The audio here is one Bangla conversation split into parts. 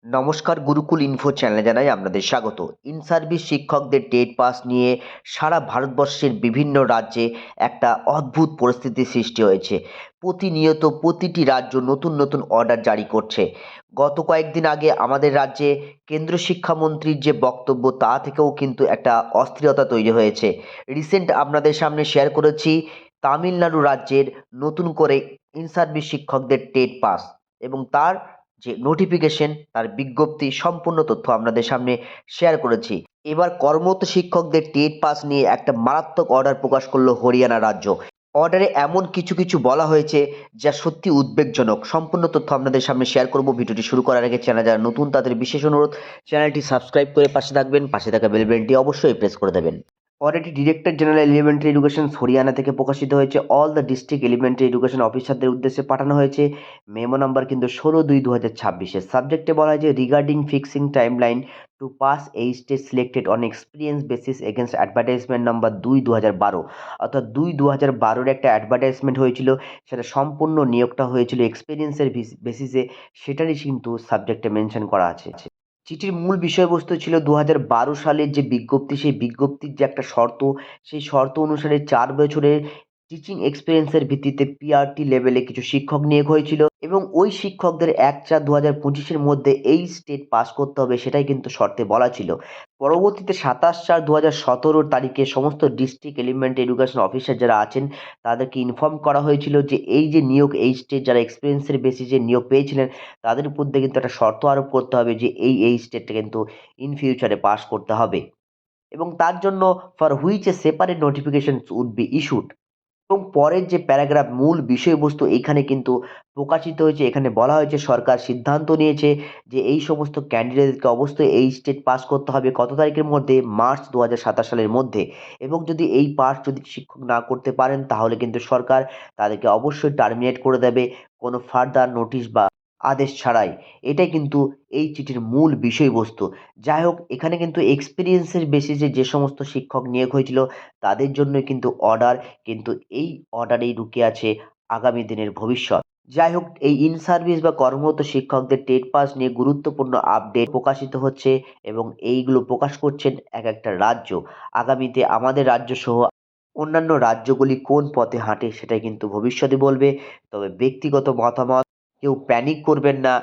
নমস্কার, গুরুকুল ইনফো চ্যানেলে জানাই আপনাদের স্বাগত। ইন সার্ভিস শিক্ষকদের টেট পাস নিয়ে সারা ভারতবর্ষের বিভিন্ন রাজ্যে একটা অদ্ভুত পরিস্থিতির সৃষ্টি হয়েছে। প্রতিনিয়ত প্রতিটি রাজ্য নতুন নতুন অর্ডার জারি করছে। গত কয়েকদিন আগে আমাদের রাজ্যে কেন্দ্র শিক্ষামন্ত্রীর যে বক্তব্য তা থেকেও কিন্তু একটা অস্থিরতা তৈরি হয়েছে। রিসেন্ট আপনাদের সামনে শেয়ার করেছি তামিলনাড়ু রাজ্যের নতুন করে ইন সার্ভিস শিক্ষকদের টেট পাস এবং তার যে নোটিফিকেশন, তার বিজ্ঞপ্তি সম্পূর্ণ তথ্য আপনাদের সামনে শেয়ার করেছি। এবার কর্মরত শিক্ষকদের টেট পাস নিয়ে একটা মারাত্মক অর্ডার প্রকাশ করলো হরিয়ানা রাজ্য। অর্ডারে এমন কিছু কিছু বলা হয়েছে যা সত্যি উদ্বেগজনক। সম্পূর্ণ তথ্য আপনাদের সামনে শেয়ার করব। ভিডিওটি শুরু করার আগে চ্যানেল যারা নতুন তাদের বিশেষ অনুরোধ, চ্যানেলটি সাবস্ক্রাইব করে পাশে থাকবেন, পাশে থাকা বেল বাটনটি অবশ্যই প্রেস করে দেবেন। অর্ডারটি director general elementary education Haryana থেকে প্রকাশিত হয়েছে। All the district elementary education অফিসারদের উদ্দেশ্যে পাঠানো হয়েছে। মেমো নাম্বার কিন্তু 16/2/2026। সাবজেক্টে বলা হয়েছে regarding fixing timeline to pass এই state selected on experience basis against advertisement number 2/2012। অর্থাৎ 2/2012 একটা অ্যাডভার্টাইজমেন্ট হয়েছিল, সেটা সম্পূর্ণ নিয়োগটা হয়েছিল এক্সপিরিয়েন্সের বেসিসে, সেটারই কিন্তু সাবজেক্টে মেনশন করা আছে। চিঠির মূল বিষয়বস্তু ছিল 2012 সালের যে বিজ্ঞপ্তি, সেই বিজ্ঞপ্তির যে একটা শর্ত, সেই শর্ত অনুসারে 4 বছরের টিচিং এক্সপেরিয়েন্সের ভিত্তিতে পিআরটি লেভেলে কিছু শিক্ষক নিয়োগ হয়েছিল এবং ওই শিক্ষকদের 1/4/2025 মধ্যে এই স্টেট পাস করতে হবে, সেটাই কিন্তু শর্তে বলা ছিল। পরবর্তীতে 27/4/2017 তারিখে সমস্ত ডিস্ট্রিক্ট এলিমেন্টারি এডুকেশন অফিসার যারা আছেন তাদেরকে ইনফর্ম করা হয়েছিল যে এই যে নিয়োগ, এই স্টেট যারা এক্সপিরিয়েন্সের বেসিসে নিয়োগ পেয়েছিলেন তাদের উপর দিয়ে কিন্তু একটা শর্ত আরোপ করতে হবে যে এই স্টেটটা কিন্তু ইন ফিউচারে পাস করতে হবে এবং তার জন্য for which a separate notification would be issued. এবং পরের যে প্যারাগ্রাফ, মূল বিষয়বস্তু এখানে কিন্তু প্রকাশিত হয়েছে। এখানে বলা হয়েছে সরকার সিদ্ধান্ত নিয়েছে যে এই সমস্ত ক্যান্ডিডেটকে অবশ্যই এই স্টেট পাস করতে হবে কত তারিখের মধ্যে, মার্চ 2027 সালের মধ্যে। এবং যদি এই পাস যদি শিক্ষক না করতে পারেন তাহলে কিন্তু সরকার তাদেরকে অবশ্যই টার্মিনেট করে দেবে কোনো ফার্দার নোটিশ বা আদেশ ছাড়াই। এটাই কিন্তু এই চিঠির মূল বিষয়বস্তু। যাই হোক, এখানে কিন্তু এক্সপিরিয়েন্সের বেসিসে যে সমস্ত শিক্ষক নিয়োগ হয়েছিল তাদের জন্য কিন্তু অর্ডার, কিন্তু এই অর্ডারেই লুকিয়ে আছে আগামী দিনের ভবিষ্যৎ। যাই হোক, এই ইন সার্ভিস বা কর্মরত শিক্ষকদের টেট পাস নিয়ে গুরুত্বপূর্ণ আপডেট প্রকাশিত হচ্ছে এবং এইগুলো প্রকাশ করছেন এক একটা রাজ্য। আগামীতে আমাদের রাজ্য সহ অন্যান্য রাজ্যগুলি কোন পথে হাঁটে সেটাই কিন্তু ভবিষ্যতে বলবে। তবে ব্যক্তিগত মতামত, কেউ প্যানিক করবেন না।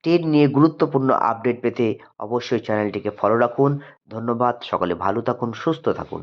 টেট নিয়ে গুরুত্বপূর্ণ আপডেট পেতে অবশ্যই চ্যানেলটিকে ফলো রাখুন। ধন্যবাদ। সকলে ভালো থাকুন, সুস্থ থাকুন।